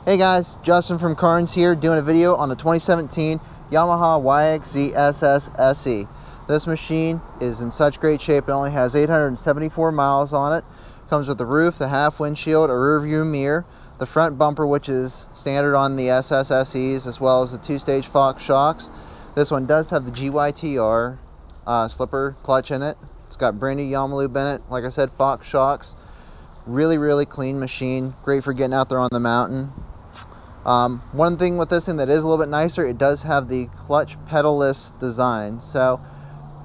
Hey guys, Justin from Carns here doing a video on the 2017 Yamaha YXZ SS SE. This machine is in such great shape. It only has 874 miles on it. Comes with the roof, the half windshield, a rear view mirror, the front bumper, which is standard on the SS SEs, as well as the two-stage Fox shocks. This one does have the GYTR slipper clutch in it. It's got brand new Yamaha lube in it. Like I said, Fox shocks. Really clean machine. Great for getting out there on the mountain. One thing with this thing that is a little bit nicer, it does have the clutch pedal-less design. So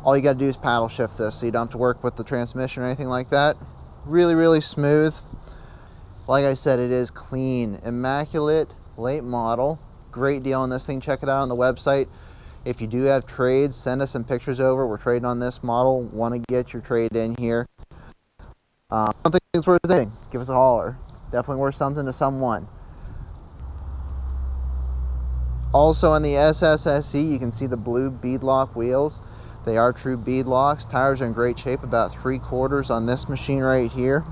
all you got to do is paddle shift this, so you don't have to work with the transmission or anything like that. Really smooth. Like I said, it is clean, immaculate, late model. Great deal on this thing. Check it out on the website. If you do have trades, send us some pictures over. We're trading on this model. Want to get your trade in here. I don't think it's worth anything. Give us a holler. Definitely worth something to someone. Also on the SS SE, you can see the blue beadlock wheels. They are true beadlocks. Tires are in great shape, about 3/4 on this machine right here.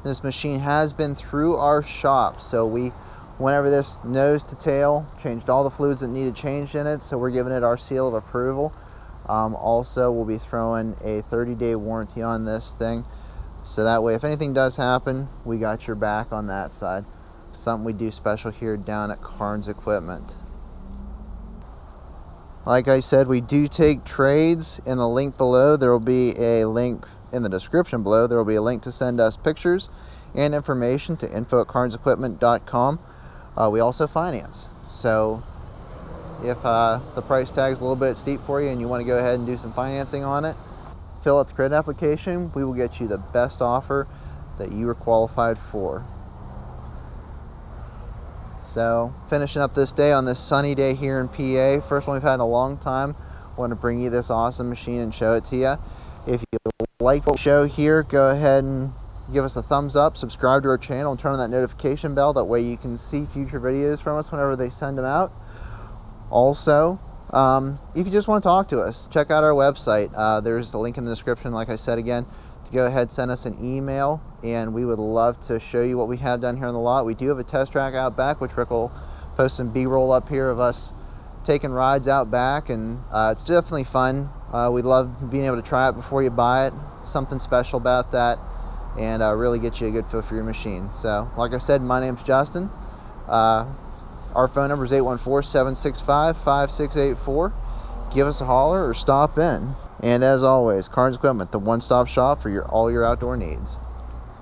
This machine has been through our shop, so we went over this nose to tail, changed all the fluids that needed changed in it, so we're giving it our seal of approval. Also, we'll be throwing a 30-day warranty on this thing, so that way if anything does happen, we got your back on that side. Something we do special here down at Carns Equipment. Like I said, we do take trades. In the link below, there will be a link in the description below. There will be a link to send us pictures and information to info@carnsequipment.com. We also finance. So if the price tag is a little bit steep for you and you want to go ahead and do some financing on it, fill out the credit application. We will get you the best offer that you are qualified for. So, finishing up this day on this sunny day here in PA. First one we've had in a long time. I want to bring you this awesome machine and show it to you. If you like what we show here, go ahead and give us a thumbs up, subscribe to our channel, and turn on that notification bell. That way you can see future videos from us whenever they send them out. Also, if you just want to talk to us, check out our website. There's a link in the description, like I said again, to go ahead, send us an email, and we would love to show you what we have done here on the lot. We do have a test track out back, which Rick will post some B-roll up here of us taking rides out back, and it's definitely fun. We love being able to try it before you buy it. Something special about that, and really get you a good feel for your machine. So, like I said, my name's Justin. Our phone number is 814-765-5684. Give us a holler or stop in. And as always, Carns Equipment, the one-stop shop for all your outdoor needs.